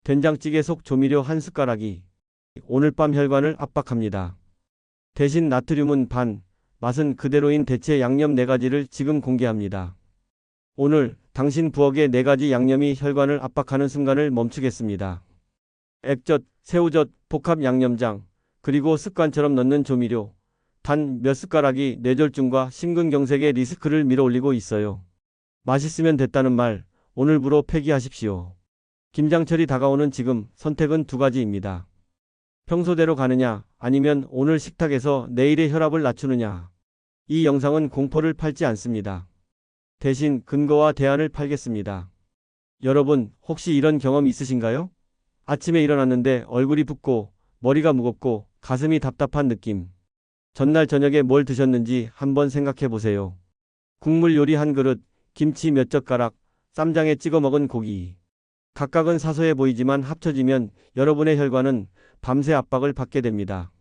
된장찌개 속 조미료 한 숟가락이 오늘 밤 혈관을 압박합니다. 대신 나트륨은 반, 맛은 그대로인 대체 양념 4가지를 지금 공개합니다. 오늘 당신 부엌의 4가지 양념이 혈관을 압박하는 순간을 멈추겠습니다. 액젓, 새우젓, 복합 양념장, 그리고 습관처럼 넣는 조미료. 단 몇 숟가락이 뇌졸중과 심근경색의 리스크를 밀어올리고 있어요. 맛있으면 됐다는 말, 오늘부로 폐기하십시오. 김장철이 다가오는 지금 선택은 2가지입니다. 평소대로 가느냐, 아니면 오늘 식탁에서 내일의 혈압을 낮추느냐. 이 영상은 공포를 팔지 않습니다. 대신 근거와 대안을 팔겠습니다. 여러분, 혹시 이런 경험 있으신가요? 아침에 일어났는데 얼굴이 붓고 머리가 무겁고 가슴이 답답한 느낌. 전날 저녁에 뭘 드셨는지 한번 생각해 보세요. 국물 요리 한 그릇, 김치 몇 젓가락, 쌈장에 찍어 먹은 고기. 각각은 사소해 보이지만 합쳐지면 여러분의 혈관은 밤새 압박을 받게 됩니다.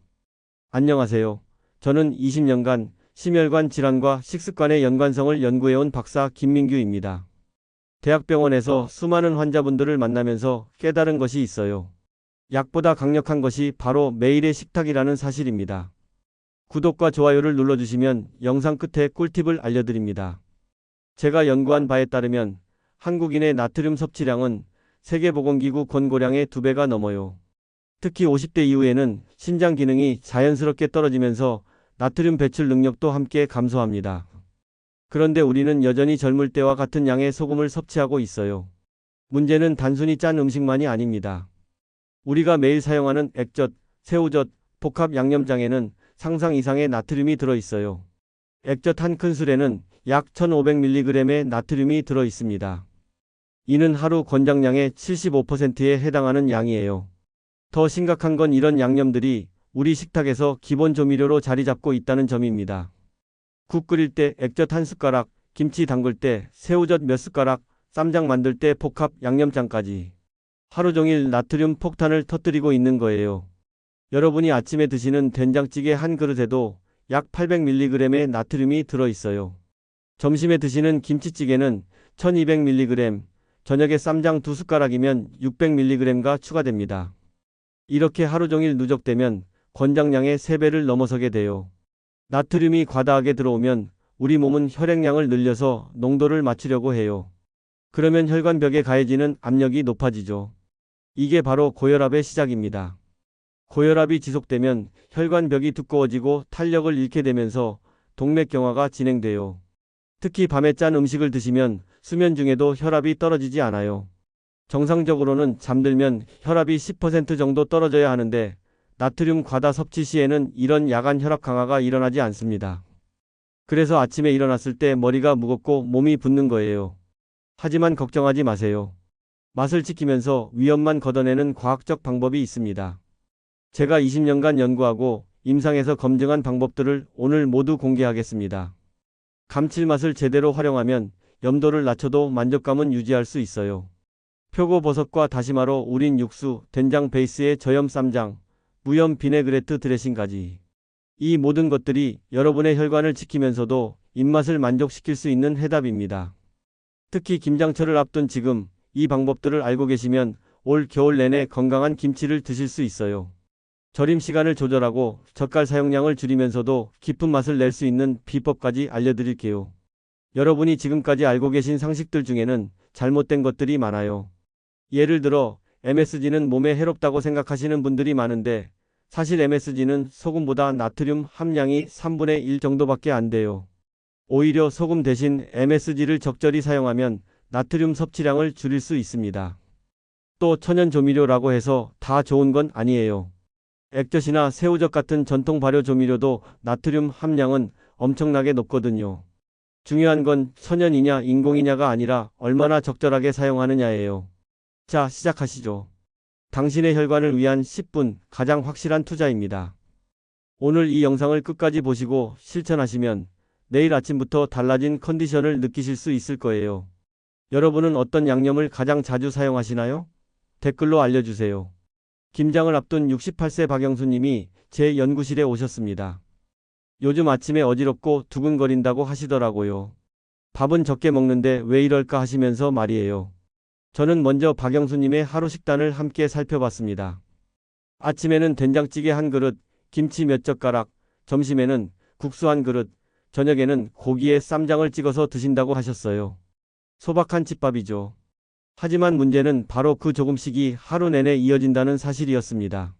안녕하세요. 저는 20년간 심혈관 질환과 식습관의 연관성을 연구해온 박사 김민규입니다. 대학병원에서 수많은 환자분들을 만나면서 깨달은 것이 있어요. 약보다 강력한 것이 바로 매일의 식탁이라는 사실입니다. 구독과 좋아요를 눌러주시면 영상 끝에 꿀팁을 알려드립니다. 제가 연구한 바에 따르면 한국인의 나트륨 섭취량은 세계보건기구 권고량의 2배가 넘어요. 특히 50대 이후에는 신장 기능이 자연스럽게 떨어지면서 나트륨 배출 능력도 함께 감소합니다. 그런데 우리는 여전히 젊을 때와 같은 양의 소금을 섭취하고 있어요. 문제는 단순히 짠 음식만이 아닙니다. 우리가 매일 사용하는 액젓, 새우젓, 복합 양념장에는 상상 이상의 나트륨이 들어있어요. 액젓 한 큰술에는 약 1500mg의 나트륨이 들어있습니다. 이는 하루 권장량의 75%에 해당하는 양이에요. 더 심각한 건 이런 양념들이 우리 식탁에서 기본 조미료로 자리 잡고 있다는 점입니다. 국 끓일 때 액젓 한 숟가락, 김치 담글 때 새우젓 몇 숟가락, 쌈장 만들 때 복합 양념장까지. 하루 종일 나트륨 폭탄을 터뜨리고 있는 거예요. 여러분이 아침에 드시는 된장찌개 한 그릇에도 약 800mg의 나트륨이 들어있어요. 점심에 드시는 김치찌개는 1200mg, 저녁에 쌈장 2숟가락이면 600mg가 추가됩니다. 이렇게 하루 종일 누적되면 권장량의 3배를 넘어서게 돼요. 나트륨이 과다하게 들어오면 우리 몸은 혈액량을 늘려서 농도를 맞추려고 해요. 그러면 혈관벽에 가해지는 압력이 높아지죠. 이게 바로 고혈압의 시작입니다. 고혈압이 지속되면 혈관벽이 두꺼워지고 탄력을 잃게 되면서 동맥경화가 진행돼요. 특히 밤에 짠 음식을 드시면 수면 중에도 혈압이 떨어지지 않아요. 정상적으로는 잠들면 혈압이 10% 정도 떨어져야 하는데 나트륨 과다 섭취 시에는 이런 야간 혈압 강화가 일어나지 않습니다. 그래서 아침에 일어났을 때 머리가 무겁고 몸이 붓는 거예요. 하지만 걱정하지 마세요. 맛을 지키면서 위험만 걷어내는 과학적 방법이 있습니다. 제가 20년간 연구하고 임상에서 검증한 방법들을 오늘 모두 공개하겠습니다. 감칠맛을 제대로 활용하면 염도를 낮춰도 만족감은 유지할 수 있어요. 표고버섯과 다시마로 우린 육수, 된장 베이스의 저염 쌈장, 무염 비네그레트 드레싱까지. 이 모든 것들이 여러분의 혈관을 지키면서도 입맛을 만족시킬 수 있는 해답입니다. 특히 김장철을 앞둔 지금 이 방법들을 알고 계시면 올 겨울 내내 건강한 김치를 드실 수 있어요. 절임 시간을 조절하고 젓갈 사용량을 줄이면서도 깊은 맛을 낼 수 있는 비법까지 알려드릴게요. 여러분이 지금까지 알고 계신 상식들 중에는 잘못된 것들이 많아요. 예를 들어 MSG는 몸에 해롭다고 생각하시는 분들이 많은데 사실 MSG는 소금보다 나트륨 함량이 3분의 1 정도밖에 안 돼요. 오히려 소금 대신 MSG를 적절히 사용하면 나트륨 섭취량을 줄일 수 있습니다. 또 천연 조미료라고 해서 다 좋은 건 아니에요. 액젓이나 새우젓 같은 전통 발효 조미료도 나트륨 함량은 엄청나게 높거든요. 중요한 건 천연이냐 인공이냐가 아니라 얼마나 적절하게 사용하느냐예요. 자, 시작하시죠. 당신의 혈관을 위한 10분 가장 확실한 투자입니다. 오늘 이 영상을 끝까지 보시고 실천하시면 내일 아침부터 달라진 컨디션을 느끼실 수 있을 거예요. 여러분은 어떤 양념을 가장 자주 사용하시나요? 댓글로 알려주세요. 김장을 앞둔 68세 박영수님이 제 연구실에 오셨습니다. 요즘 아침에 어지럽고 두근거린다고 하시더라고요. 밥은 적게 먹는데 왜 이럴까 하시면서 말이에요. 저는 먼저 박영수님의 하루 식단을 함께 살펴봤습니다. 아침에는 된장찌개 한 그릇, 김치 몇 젓가락, 점심에는 국수 한 그릇, 저녁에는 고기에 쌈장을 찍어서 드신다고 하셨어요. 소박한 집밥이죠. 하지만 문제는 바로 그 조금씩이 하루 내내 이어진다는 사실이었습니다.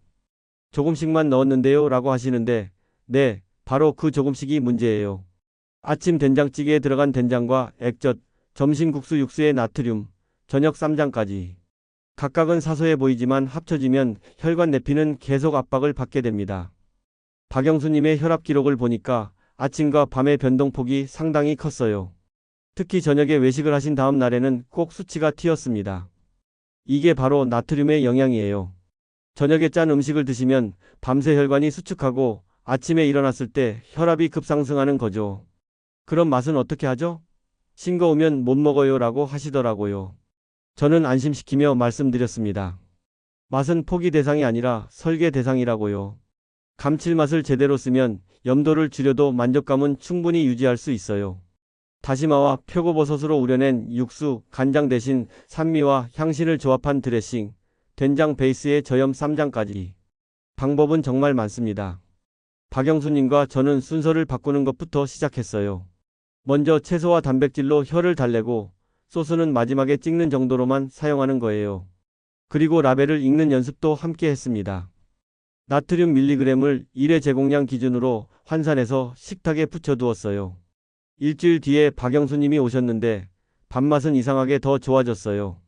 조금씩만 넣었는데요 라고 하시는데, 네, 바로 그 조금씩이 문제예요. 아침 된장찌개에 들어간 된장과 액젓, 점심 국수 육수에 나트륨, 저녁 쌈장까지. 각각은 사소해 보이지만 합쳐지면 혈관 내피는 계속 압박을 받게 됩니다. 박영수님의 혈압 기록을 보니까 아침과 밤의 변동폭이 상당히 컸어요. 특히 저녁에 외식을 하신 다음 날에는 꼭 수치가 튀었습니다. 이게 바로 나트륨의 영향이에요. 저녁에 짠 음식을 드시면 밤새 혈관이 수축하고 아침에 일어났을 때 혈압이 급상승하는 거죠. 그럼 맛은 어떻게 하죠? 싱거우면 못 먹어요 라고 하시더라고요. 저는 안심시키며 말씀드렸습니다. 맛은 포기 대상이 아니라 설계 대상이라고요. 감칠맛을 제대로 쓰면 염도를 줄여도 만족감은 충분히 유지할 수 있어요. 다시마와 표고버섯으로 우려낸 육수, 간장 대신 산미와 향신을 조합한 드레싱, 된장 베이스의 저염 쌈장까지. 방법은 정말 많습니다. 박영수님과 저는 순서를 바꾸는 것부터 시작했어요. 먼저 채소와 단백질로 혀를 달래고 소스는 마지막에 찍는 정도로만 사용하는 거예요. 그리고 라벨을 읽는 연습도 함께 했습니다. 나트륨 밀리그램을 1회 제공량 기준으로 환산해서 식탁에 붙여두었어요. 일주일 뒤에 박영수님이 오셨는데 밥맛은 이상하게 더 좋아졌어요.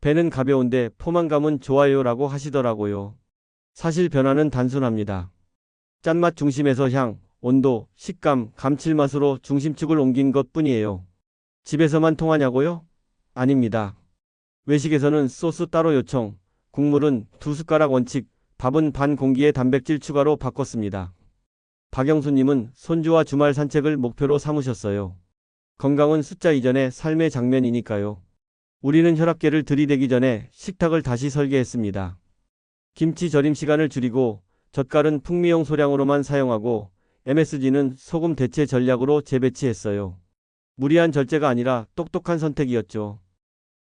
배는 가벼운데 포만감은 좋아요 라고 하시더라고요. 사실 변화는 단순합니다. 짠맛 중심에서 향, 온도, 식감, 감칠맛으로 중심축을 옮긴 것 뿐이에요. 집에서만 통하냐고요? 아닙니다. 외식에서는 소스 따로 요청, 국물은 2숟가락 원칙, 밥은 반 공기의 단백질 추가로 바꿨습니다. 박영수님은 손주와 주말 산책을 목표로 삼으셨어요. 건강은 숫자 이전의 삶의 장면이니까요. 우리는 혈압계를 들이대기 전에 식탁을 다시 설계했습니다. 김치 절임 시간을 줄이고 젓갈은 풍미용 소량으로만 사용하고 MSG는 소금 대체 전략으로 재배치했어요. 무리한 절제가 아니라 똑똑한 선택이었죠.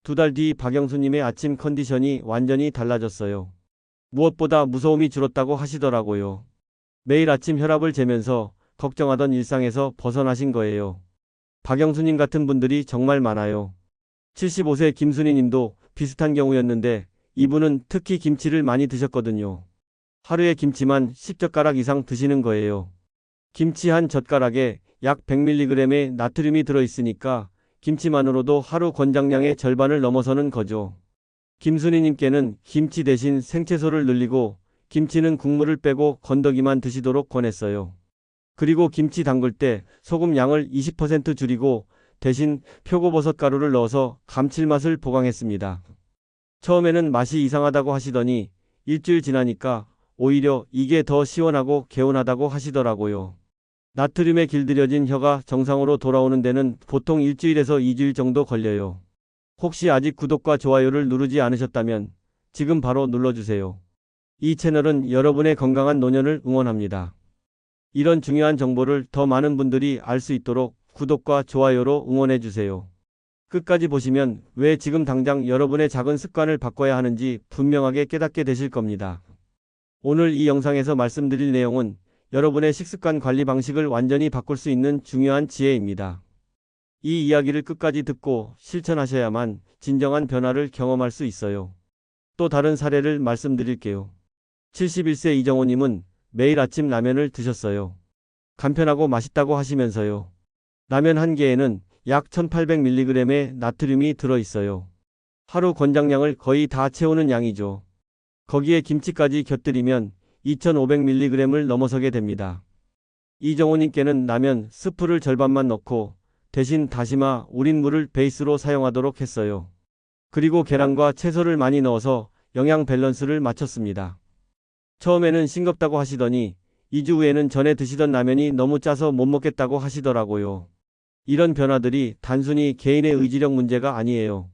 2달 뒤 박영수님의 아침 컨디션이 완전히 달라졌어요. 무엇보다 무서움이 줄었다고 하시더라고요. 매일 아침 혈압을 재면서 걱정하던 일상에서 벗어나신 거예요. 박영수님 같은 분들이 정말 많아요. 75세 김순희 님도 비슷한 경우였는데 이분은 특히 김치를 많이 드셨거든요. 하루에 김치만 10젓가락 이상 드시는 거예요. 김치 한 젓가락에 약 100mg의 나트륨이 들어있으니까 김치만으로도 하루 권장량의 절반을 넘어서는 거죠. 김순희님께는 김치 대신 생채소를 늘리고 김치는 국물을 빼고 건더기만 드시도록 권했어요. 그리고 김치 담글 때 소금 양을 20% 줄이고 대신 표고버섯 가루를 넣어서 감칠맛을 보강했습니다. 처음에는 맛이 이상하다고 하시더니 일주일 지나니까 오히려 이게 더 시원하고 개운하다고 하시더라고요. 나트륨에 길들여진 혀가 정상으로 돌아오는 데는 보통 일주일에서 2주일 정도 걸려요. 혹시 아직 구독과 좋아요를 누르지 않으셨다면 지금 바로 눌러주세요. 이 채널은 여러분의 건강한 노년을 응원합니다. 이런 중요한 정보를 더 많은 분들이 알 수 있도록 구독과 좋아요로 응원해주세요. 끝까지 보시면 왜 지금 당장 여러분의 작은 습관을 바꿔야 하는지 분명하게 깨닫게 되실 겁니다. 오늘 이 영상에서 말씀드릴 내용은 여러분의 식습관 관리 방식을 완전히 바꿀 수 있는 중요한 지혜입니다. 이 이야기를 끝까지 듣고 실천하셔야만 진정한 변화를 경험할 수 있어요. 또 다른 사례를 말씀드릴게요. 71세 이정호님은 매일 아침 라면을 드셨어요. 간편하고 맛있다고 하시면서요. 라면 한 개에는 약 1800mg의 나트륨이 들어있어요. 하루 권장량을 거의 다 채우는 양이죠. 거기에 김치까지 곁들이면 2500mg을 넘어서게 됩니다. 이정호님께는 라면 스프를 절반만 넣고 대신 다시마, 우린 물을 베이스로 사용하도록 했어요. 그리고 계란과 채소를 많이 넣어서 영양 밸런스를 맞췄습니다. 처음에는 싱겁다고 하시더니 2주 후에는 전에 드시던 라면이 너무 짜서 못 먹겠다고 하시더라고요. 이런 변화들이 단순히 개인의 의지력 문제가 아니에요.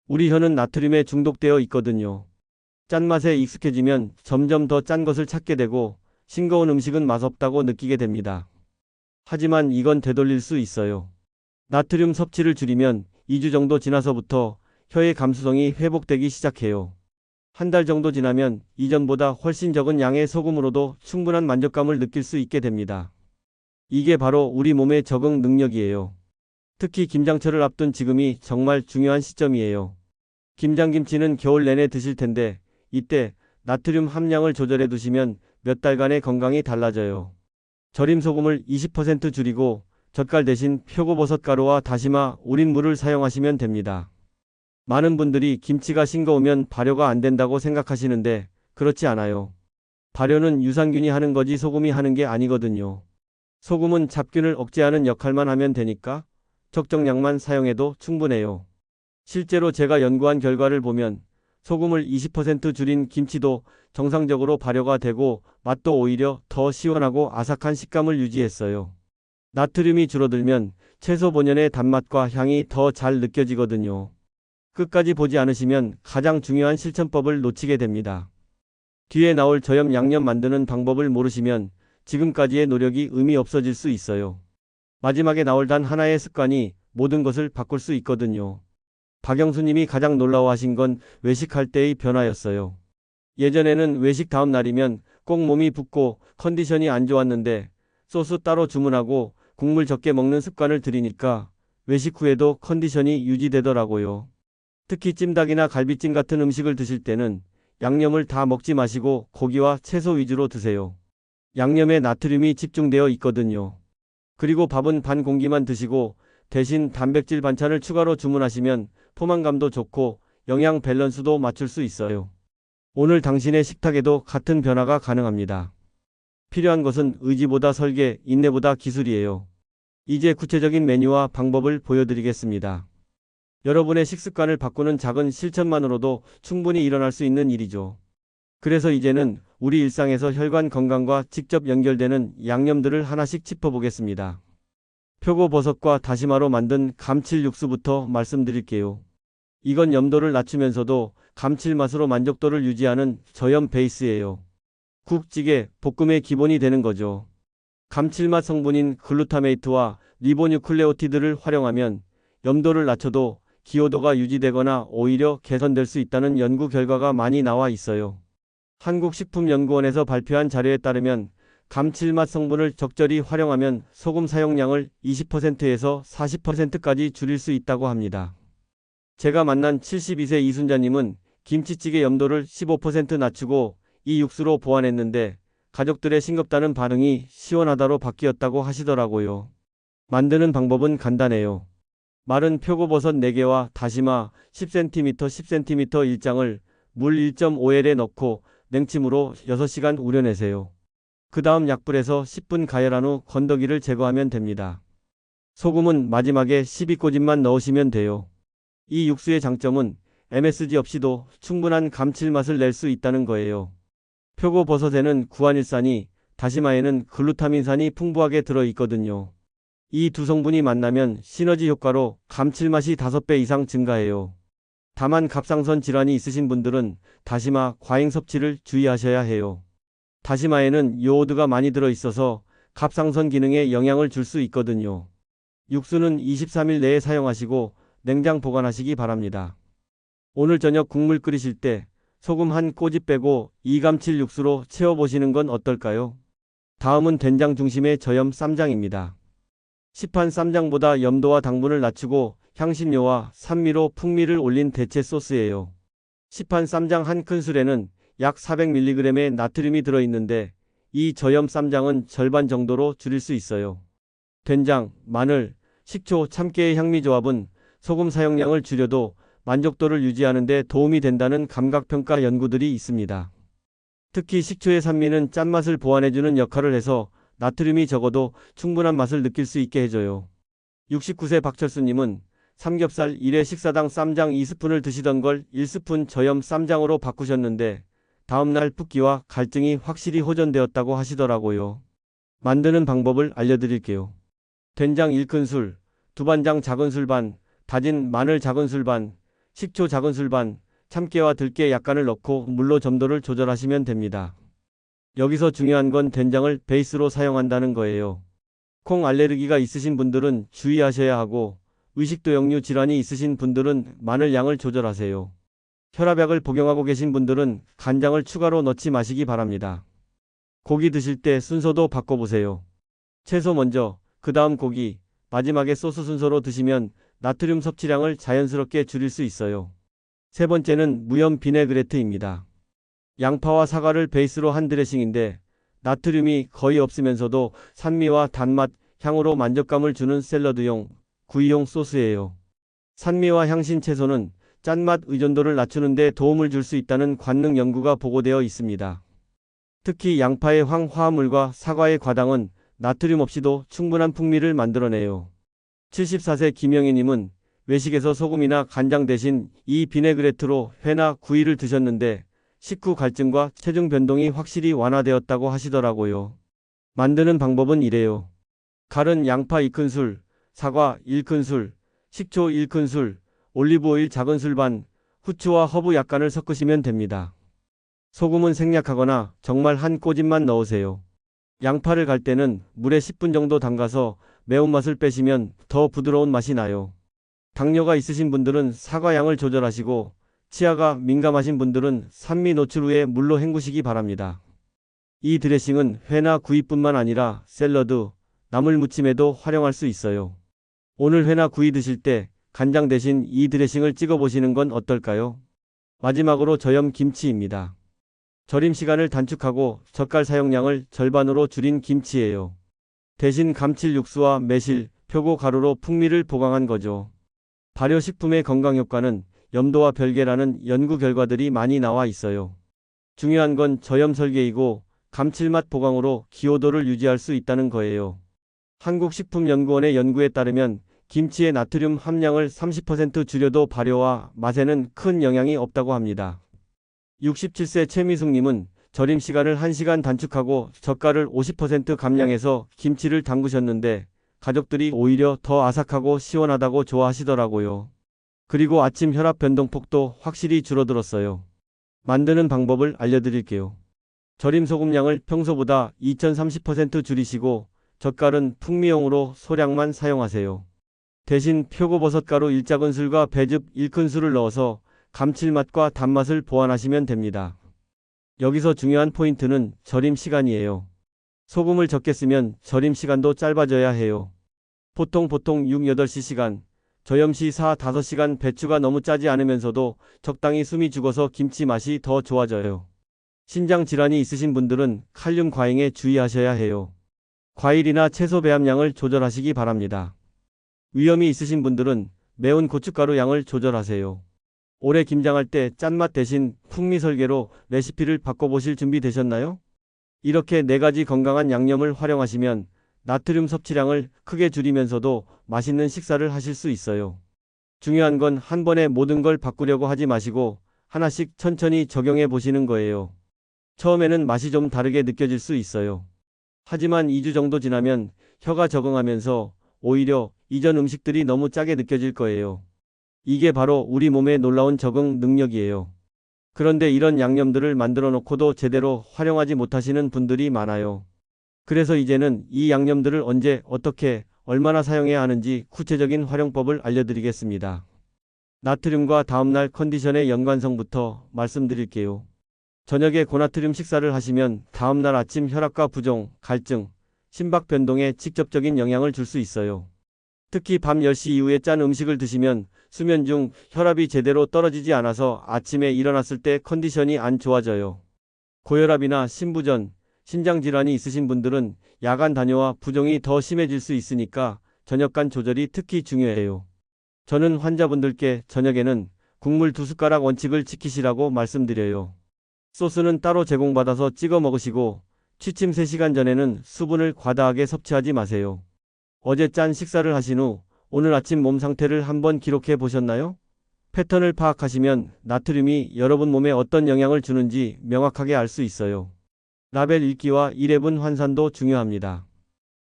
우리 혀는 나트륨에 중독되어 있거든요. 짠맛에 익숙해지면 점점 더 짠 것을 찾게 되고 싱거운 음식은 맛없다고 느끼게 됩니다. 하지만 이건 되돌릴 수 있어요. 나트륨 섭취를 줄이면 2주 정도 지나서부터 혀의 감수성이 회복되기 시작해요. 한 달 정도 지나면 이전보다 훨씬 적은 양의 소금으로도 충분한 만족감을 느낄 수 있게 됩니다. 이게 바로 우리 몸의 적응 능력이에요. 특히 김장철을 앞둔 지금이 정말 중요한 시점이에요. 김장김치는 겨울 내내 드실 텐데 이때 나트륨 함량을 조절해 두시면 몇 달간의 건강이 달라져요. 절임 소금을 20% 줄이고 젓갈 대신 표고버섯 가루와 다시마, 우린 물을 사용하시면 됩니다. 많은 분들이 김치가 싱거우면 발효가 안 된다고 생각하시는데 그렇지 않아요. 발효는 유산균이 하는 거지 소금이 하는 게 아니거든요. 소금은 잡균을 억제하는 역할만 하면 되니까 적정량만 사용해도 충분해요. 실제로 제가 연구한 결과를 보면 소금을 20% 줄인 김치도 정상적으로 발효가 되고 맛도 오히려 더 시원하고 아삭한 식감을 유지했어요. 나트륨이 줄어들면 채소 본연의 단맛과 향이 더 잘 느껴지거든요. 끝까지 보지 않으시면 가장 중요한 실천법을 놓치게 됩니다. 뒤에 나올 저염 양념 만드는 방법을 모르시면 지금까지의 노력이 의미 없어질 수 있어요. 마지막에 나올 단 하나의 습관이 모든 것을 바꿀 수 있거든요. 박영수님이 가장 놀라워하신 건 외식할 때의 변화였어요. 예전에는 외식 다음 날이면 꼭 몸이 붓고 컨디션이 안 좋았는데 소스 따로 주문하고 국물 적게 먹는 습관을 들이니까 외식 후에도 컨디션이 유지되더라고요. 특히 찜닭이나 갈비찜 같은 음식을 드실 때는 양념을 다 먹지 마시고 고기와 채소 위주로 드세요. 양념에 나트륨이 집중되어 있거든요. 그리고 밥은 반 공기만 드시고 대신 단백질 반찬을 추가로 주문하시면 포만감도 좋고 영양 밸런스도 맞출 수 있어요. 오늘 당신의 식탁에도 같은 변화가 가능합니다. 필요한 것은 의지보다 설계, 인내보다 기술이에요. 이제 구체적인 메뉴와 방법을 보여드리겠습니다. 여러분의 식습관을 바꾸는 작은 실천만으로도 충분히 일어날 수 있는 일이죠. 그래서 이제는 우리 일상에서 혈관 건강과 직접 연결되는 양념들을 하나씩 짚어보겠습니다. 표고버섯과 다시마로 만든 감칠 육수부터 말씀드릴게요. 이건 염도를 낮추면서도 감칠맛으로 만족도를 유지하는 저염 베이스예요. 국, 찌개, 볶음의 기본이 되는 거죠. 감칠맛 성분인 글루타메이트와 리보뉴클레오티드를 활용하면 염도를 낮춰도 기호도가 유지되거나 오히려 개선될 수 있다는 연구 결과가 많이 나와 있어요. 한국식품연구원에서 발표한 자료에 따르면 감칠맛 성분을 적절히 활용하면 소금 사용량을 20%에서 40%까지 줄일 수 있다고 합니다. 제가 만난 72세 이순자님은 김치찌개 염도를 15% 낮추고 이 육수로 보완했는데 가족들의 싱겁다는 반응이 시원하다로 바뀌었다고 하시더라고요. 만드는 방법은 간단해요. 마른 표고버섯 4개와 다시마 10cm 10cm 1장을 물 1.5L에 넣고 냉침으로 6시간 우려내세요. 그 다음 약불에서 10분 가열한 후 건더기를 제거하면 됩니다. 소금은 마지막에 12꼬집만 넣으시면 돼요. 이 육수의 장점은 MSG 없이도 충분한 감칠맛을 낼 수 있다는 거예요. 표고버섯에는 구안일산이, 다시마에는 글루타민산이 풍부하게 들어있거든요. 이 두 성분이 만나면 시너지 효과로 감칠맛이 5배 이상 증가해요. 다만 갑상선 질환이 있으신 분들은 다시마 과잉 섭취를 주의하셔야 해요. 다시마에는 요오드가 많이 들어있어서 갑상선 기능에 영향을 줄 수 있거든요. 육수는 23일 내에 사용하시고 냉장 보관하시기 바랍니다. 오늘 저녁 국물 끓이실 때 소금 한 꼬집 빼고 이감칠 육수로 채워보시는 건 어떨까요? 다음은 된장 중심의 저염 쌈장입니다. 시판 쌈장보다 염도와 당분을 낮추고 향신료와 산미로 풍미를 올린 대체 소스예요. 시판 쌈장 한 큰술에는 약 400mg의 나트륨이 들어있는데 이 저염 쌈장은 절반 정도로 줄일 수 있어요. 된장, 마늘, 식초, 참깨의 향미 조합은 소금 사용량을 줄여도 만족도를 유지하는 데 도움이 된다는 감각평가 연구들이 있습니다. 특히 식초의 산미는 짠맛을 보완해주는 역할을 해서 나트륨이 적어도 충분한 맛을 느낄 수 있게 해줘요. 69세 박철수님은 삼겹살 1회 식사당 쌈장 2스푼을 드시던 걸 1스푼 저염 쌈장으로 바꾸셨는데 다음날 붓기와 갈증이 확실히 호전되었다고 하시더라고요. 만드는 방법을 알려드릴게요. 된장 1큰술, 두반장 작은술 반, 다진 마늘 작은술 반, 식초 작은술 반, 참깨와 들깨 약간을 넣고 물로 점도를 조절하시면 됩니다. 여기서 중요한 건 된장을 베이스로 사용한다는 거예요. 콩 알레르기가 있으신 분들은 주의하셔야 하고 의식도역류 질환이 있으신 분들은 마늘 양을 조절하세요. 혈압약을 복용하고 계신 분들은 간장을 추가로 넣지 마시기 바랍니다. 고기 드실 때 순서도 바꿔보세요. 채소 먼저, 그 다음 고기, 마지막에 소스 순서로 드시면 나트륨 섭취량을 자연스럽게 줄일 수 있어요. 세 번째는 무염 비네그레트입니다. 양파와 사과를 베이스로 한 드레싱인데 나트륨이 거의 없으면서도 산미와 단맛, 향으로 만족감을 주는 샐러드용, 구이용 소스예요. 산미와 향신 채소는 짠맛 의존도를 낮추는 데 도움을 줄 수 있다는 관능 연구가 보고되어 있습니다. 특히 양파의 황화합물과 사과의 과당은 나트륨 없이도 충분한 풍미를 만들어내요. 74세 김영희님은 외식에서 소금이나 간장 대신 이 비네그레트로 회나 구이를 드셨는데 식후 갈증과 체중 변동이 확실히 완화되었다고 하시더라고요. 만드는 방법은 이래요. 갈은 양파 2큰술, 사과 1큰술, 식초 1큰술, 올리브오일 작은술 반, 후추와 허브 약간을 섞으시면 됩니다. 소금은 생략하거나 정말 한 꼬집만 넣으세요. 양파를 갈 때는 물에 10분 정도 담가서 매운맛을 빼시면 더 부드러운 맛이 나요. 당뇨가 있으신 분들은 사과 양을 조절하시고 치아가 민감하신 분들은 산미 노출 후에 물로 헹구시기 바랍니다. 이 드레싱은 회나 구이뿐만 아니라 샐러드, 나물 무침에도 활용할 수 있어요. 오늘 회나 구이 드실 때 간장 대신 이 드레싱을 찍어 보시는 건 어떨까요? 마지막으로 저염 김치입니다. 절임 시간을 단축하고 젓갈 사용량을 절반으로 줄인 김치예요. 대신 감칠 육수와 매실, 표고 가루로 풍미를 보강한 거죠. 발효식품의 건강 효과는 염도와 별개라는 연구 결과들이 많이 나와 있어요. 중요한 건 저염 설계이고 감칠맛 보강으로 기호도를 유지할 수 있다는 거예요. 한국식품연구원의 연구에 따르면 김치의 나트륨 함량을 30% 줄여도 발효와 맛에는 큰 영향이 없다고 합니다. 67세 최미숙님은 절임 시간을 1시간 단축하고 젓갈을 50% 감량해서 김치를 담그셨는데 가족들이 오히려 더 아삭하고 시원하다고 좋아하시더라고요. 그리고 아침 혈압 변동폭도 확실히 줄어들었어요. 만드는 방법을 알려드릴게요. 절임 소금량을 평소보다 2030% 줄이시고 젓갈은 풍미용으로 소량만 사용하세요. 대신 표고버섯가루 1작은술과 배즙 1큰술을 넣어서 감칠맛과 단맛을 보완하시면 됩니다. 여기서 중요한 포인트는 절임 시간이에요. 소금을 적게 쓰면 절임 시간도 짧아져야 해요. 보통 6, 8시간, 저염 시 4, 5시간. 배추가 너무 짜지 않으면서도 적당히 숨이 죽어서 김치 맛이 더 좋아져요. 신장 질환이 있으신 분들은 칼륨 과잉에 주의하셔야 해요. 과일이나 채소 배합량을 조절하시기 바랍니다. 위염이 있으신 분들은 매운 고춧가루 양을 조절하세요. 올해 김장할 때 짠맛 대신 풍미 설계로 레시피를 바꿔보실 준비 되셨나요? 이렇게 4가지 건강한 양념을 활용하시면 나트륨 섭취량을 크게 줄이면서도 맛있는 식사를 하실 수 있어요. 중요한 건 한 번에 모든 걸 바꾸려고 하지 마시고 하나씩 천천히 적용해 보시는 거예요. 처음에는 맛이 좀 다르게 느껴질 수 있어요. 하지만 2주 정도 지나면 혀가 적응하면서 오히려 이전 음식들이 너무 짜게 느껴질 거예요. 이게 바로 우리 몸의 놀라운 적응 능력이에요. 그런데 이런 양념들을 만들어 놓고도 제대로 활용하지 못하시는 분들이 많아요. 그래서 이제는 이 양념들을 언제, 어떻게, 얼마나 사용해야 하는지 구체적인 활용법을 알려드리겠습니다. 나트륨과 다음날 컨디션의 연관성부터 말씀드릴게요. 저녁에 고나트륨 식사를 하시면 다음날 아침 혈압과 부종, 갈증, 심박 변동에 직접적인 영향을 줄 수 있어요. 특히 밤 10시 이후에 짠 음식을 드시면 수면 중 혈압이 제대로 떨어지지 않아서 아침에 일어났을 때 컨디션이 안 좋아져요. 고혈압이나 심부전, 신장질환이 있으신 분들은 야간 단뇨와 부종이 더 심해질 수 있으니까 저녁간 조절이 특히 중요해요. 저는 환자분들께 저녁에는 국물 2숟가락 원칙을 지키시라고 말씀드려요. 소스는 따로 제공받아서 찍어 먹으시고 취침 3시간 전에는 수분을 과다하게 섭취하지 마세요. 어제 짠 식사를 하신 후 오늘 아침 몸 상태를 한번 기록해 보셨나요? 패턴을 파악하시면 나트륨이 여러분 몸에 어떤 영향을 주는지 명확하게 알 수 있어요. 라벨 읽기와 1회분 환산도 중요합니다.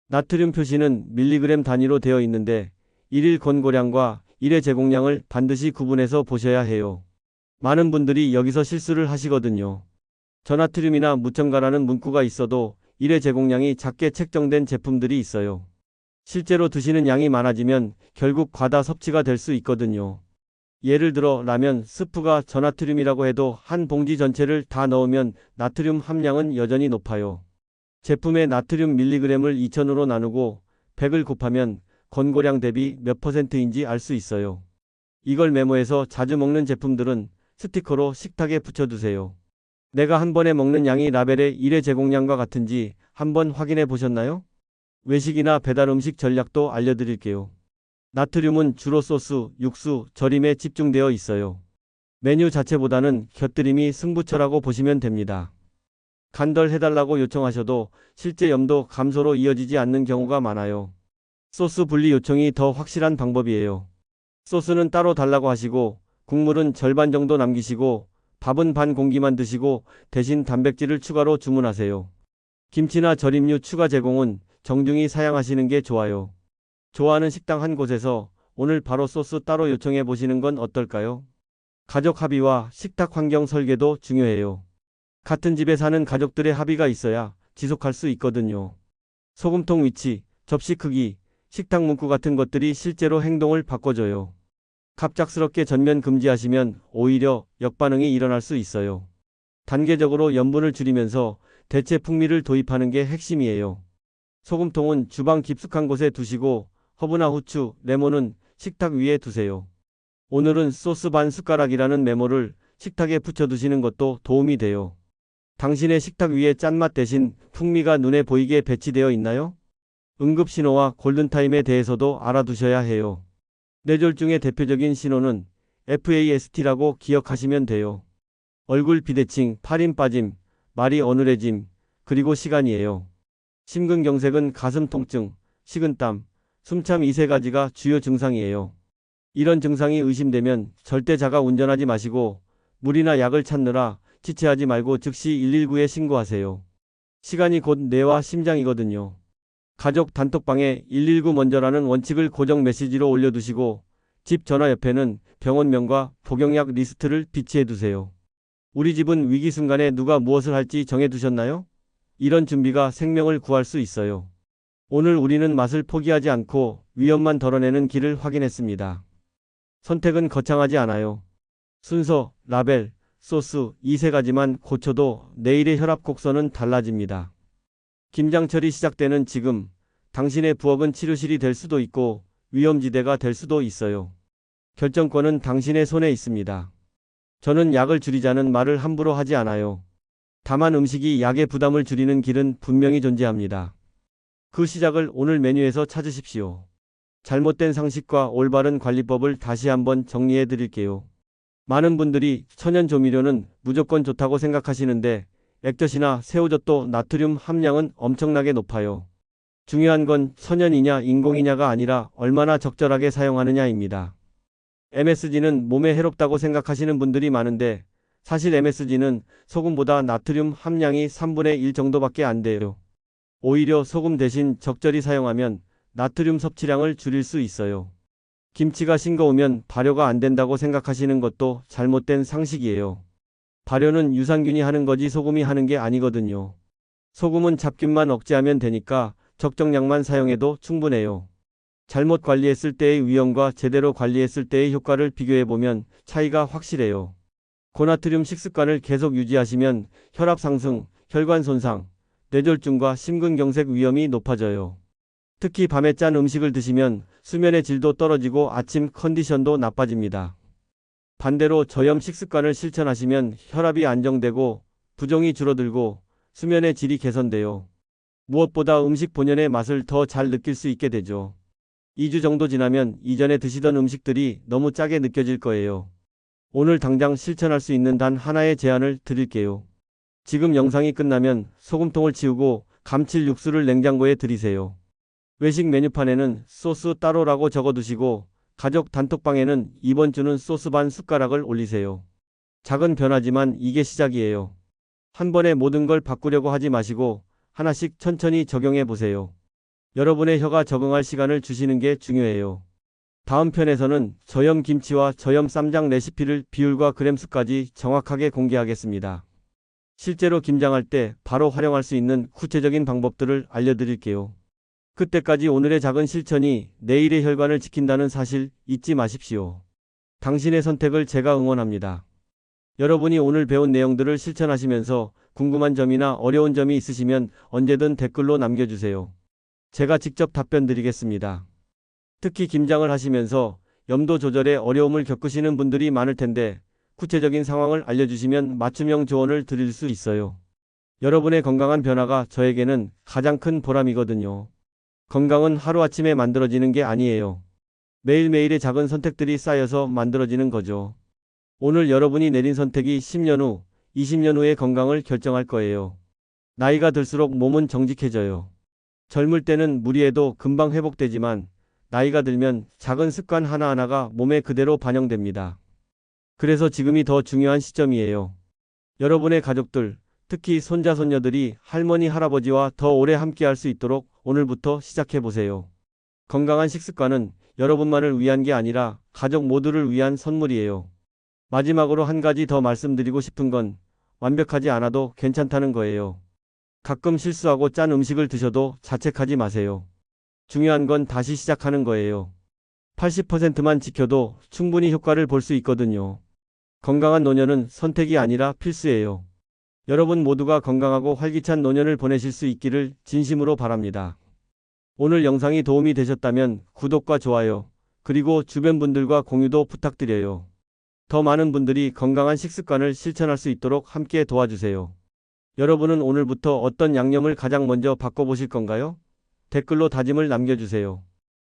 나트륨 표시는 밀리그램 단위로 되어 있는데 1일 권고량과 1회 제공량을 반드시 구분해서 보셔야 해요. 많은 분들이 여기서 실수를 하시거든요. 저나트륨이나 무첨가라는 문구가 있어도 1회 제공량이 작게 책정된 제품들이 있어요. 실제로 드시는 양이 많아지면 결국 과다 섭취가 될 수 있거든요. 예를 들어 라면 스프가 저나트륨이라고 해도 한 봉지 전체를 다 넣으면 나트륨 함량은 여전히 높아요. 제품의 나트륨 밀리그램을 2000으로 나누고 100을 곱하면 권고량 대비 몇 %인지 알 수 있어요. 이걸 메모해서 자주 먹는 제품들은 스티커로 식탁에 붙여두세요. 내가 한 번에 먹는 양이 라벨의 일회 제공량과 같은지 한번 확인해 보셨나요? 외식이나 배달 음식 전략도 알려드릴게요. 나트륨은 주로 소스, 육수, 절임에 집중되어 있어요. 메뉴 자체보다는 곁들임이 승부처라고 보시면 됩니다. 간덜 해달라고 요청하셔도 실제 염도 감소로 이어지지 않는 경우가 많아요. 소스 분리 요청이 더 확실한 방법이에요. 소스는 따로 달라고 하시고 국물은 절반 정도 남기시고 밥은 반 공기만 드시고 대신 단백질을 추가로 주문하세요. 김치나 절임류 추가 제공은 정중히 사양하시는 게 좋아요. 좋아하는 식당 한 곳에서 오늘 바로 소스 따로 요청해 보시는 건 어떨까요? 가족 합의와 식탁 환경 설계도 중요해요. 같은 집에 사는 가족들의 합의가 있어야 지속할 수 있거든요. 소금통 위치, 접시 크기, 식탁 문구 같은 것들이 실제로 행동을 바꿔줘요. 갑작스럽게 전면 금지하시면 오히려 역반응이 일어날 수 있어요. 단계적으로 염분을 줄이면서 대체 풍미를 도입하는 게 핵심이에요. 소금통은 주방 깊숙한 곳에 두시고 허브나 후추, 레몬은 식탁 위에 두세요. 오늘은 소스 반 숟가락이라는 메모를 식탁에 붙여두시는 것도 도움이 돼요. 당신의 식탁 위에 짠맛 대신 풍미가 눈에 보이게 배치되어 있나요? 응급신호와 골든타임에 대해서도 알아두셔야 해요. 뇌졸중의 대표적인 신호는 FAST라고 기억하시면 돼요. 얼굴 비대칭, 팔힘 빠짐, 말이 어눌해짐, 그리고 시간이에요. 심근경색은 가슴 통증, 식은땀, 숨참 이 세 가지가 주요 증상이에요. 이런 증상이 의심되면 절대 자가 운전하지 마시고 물이나 약을 찾느라 지체하지 말고 즉시 119에 신고하세요. 시간이 곧 뇌와 심장이거든요. 가족 단톡방에 119 먼저라는 원칙을 고정 메시지로 올려두시고 집 전화 옆에는 병원명과 복용약 리스트를 비치해 두세요. 우리 집은 위기 순간에 누가 무엇을 할지 정해두셨나요? 이런 준비가 생명을 구할 수 있어요. 오늘 우리는 맛을 포기하지 않고 위험만 덜어내는 길을 확인했습니다. 선택은 거창하지 않아요. 순서, 라벨, 소스 이 세 가지만 고쳐도 내일의 혈압 곡선은 달라집니다. 김장철이 시작되는 지금 당신의 부엌은 치료실이 될 수도 있고 위험지대가 될 수도 있어요. 결정권은 당신의 손에 있습니다. 저는 약을 줄이자는 말을 함부로 하지 않아요. 다만 음식이 약의 부담을 줄이는 길은 분명히 존재합니다. 그 시작을 오늘 메뉴에서 찾으십시오. 잘못된 상식과 올바른 관리법을 다시 한번 정리해 드릴게요. 많은 분들이 천연 조미료는 무조건 좋다고 생각하시는데 액젓이나 새우젓도 나트륨 함량은 엄청나게 높아요. 중요한 건 천연이냐 인공이냐가 아니라 얼마나 적절하게 사용하느냐입니다. MSG는 몸에 해롭다고 생각하시는 분들이 많은데 사실 MSG는 소금보다 나트륨 함량이 3분의 1 정도밖에 안 돼요. 오히려 소금 대신 적절히 사용하면 나트륨 섭취량을 줄일 수 있어요. 김치가 싱거우면 발효가 안 된다고 생각하시는 것도 잘못된 상식이에요. 발효는 유산균이 하는 거지 소금이 하는 게 아니거든요. 소금은 잡균만 억제하면 되니까 적정량만 사용해도 충분해요. 잘못 관리했을 때의 위험과 제대로 관리했을 때의 효과를 비교해보면 차이가 확실해요. 고나트륨 식습관을 계속 유지하시면 혈압 상승, 혈관 손상, 뇌졸중과 심근경색 위험이 높아져요. 특히 밤에 짠 음식을 드시면 수면의 질도 떨어지고 아침 컨디션도 나빠집니다. 반대로 저염 식습관을 실천하시면 혈압이 안정되고 부종이 줄어들고 수면의 질이 개선돼요. 무엇보다 음식 본연의 맛을 더 잘 느낄 수 있게 되죠. 2주 정도 지나면 이전에 드시던 음식들이 너무 짜게 느껴질 거예요. 오늘 당장 실천할 수 있는 단 하나의 제안을 드릴게요. 지금 영상이 끝나면 소금통을 치우고 감칠 육수를 냉장고에 들이세요. 외식 메뉴판에는 소스 따로라고 적어두시고 가족 단톡방에는 이번 주는 소스 반 숟가락을 올리세요. 작은 변화지만 이게 시작이에요. 한 번에 모든 걸 바꾸려고 하지 마시고 하나씩 천천히 적용해 보세요. 여러분의 혀가 적응할 시간을 주시는 게 중요해요. 다음 편에서는 저염 김치와 저염 쌈장 레시피를 비율과 그램수까지 정확하게 공개하겠습니다. 실제로 김장할 때 바로 활용할 수 있는 구체적인 방법들을 알려드릴게요. 그때까지 오늘의 작은 실천이 내일의 혈관을 지킨다는 사실 잊지 마십시오. 당신의 선택을 제가 응원합니다. 여러분이 오늘 배운 내용들을 실천하시면서 궁금한 점이나 어려운 점이 있으시면 언제든 댓글로 남겨주세요. 제가 직접 답변 드리겠습니다. 특히 김장을 하시면서 염도 조절에 어려움을 겪으시는 분들이 많을 텐데 구체적인 상황을 알려주시면 맞춤형 조언을 드릴 수 있어요. 여러분의 건강한 변화가 저에게는 가장 큰 보람이거든요. 건강은 하루아침에 만들어지는 게 아니에요. 매일매일의 작은 선택들이 쌓여서 만들어지는 거죠. 오늘 여러분이 내린 선택이 10년 후, 20년 후의 건강을 결정할 거예요. 나이가 들수록 몸은 정직해져요. 젊을 때는 무리해도 금방 회복되지만 나이가 들면 작은 습관 하나하나가 몸에 그대로 반영됩니다. 그래서 지금이 더 중요한 시점이에요. 여러분의 가족들, 특히 손자, 손녀들이 할머니, 할아버지와 더 오래 함께할 수 있도록 오늘부터 시작해보세요. 건강한 식습관은 여러분만을 위한 게 아니라 가족 모두를 위한 선물이에요. 마지막으로 한 가지 더 말씀드리고 싶은 건 완벽하지 않아도 괜찮다는 거예요. 가끔 실수하고 짠 음식을 드셔도 자책하지 마세요. 중요한 건 다시 시작하는 거예요. 80%만 지켜도 충분히 효과를 볼 수 있거든요. 건강한 노년은 선택이 아니라 필수예요. 여러분 모두가 건강하고 활기찬 노년을 보내실 수 있기를 진심으로 바랍니다. 오늘 영상이 도움이 되셨다면 구독과 좋아요, 그리고 주변 분들과 공유도 부탁드려요. 더 많은 분들이 건강한 식습관을 실천할 수 있도록 함께 도와주세요. 여러분은 오늘부터 어떤 양념을 가장 먼저 바꿔보실 건가요? 댓글로 다짐을 남겨주세요.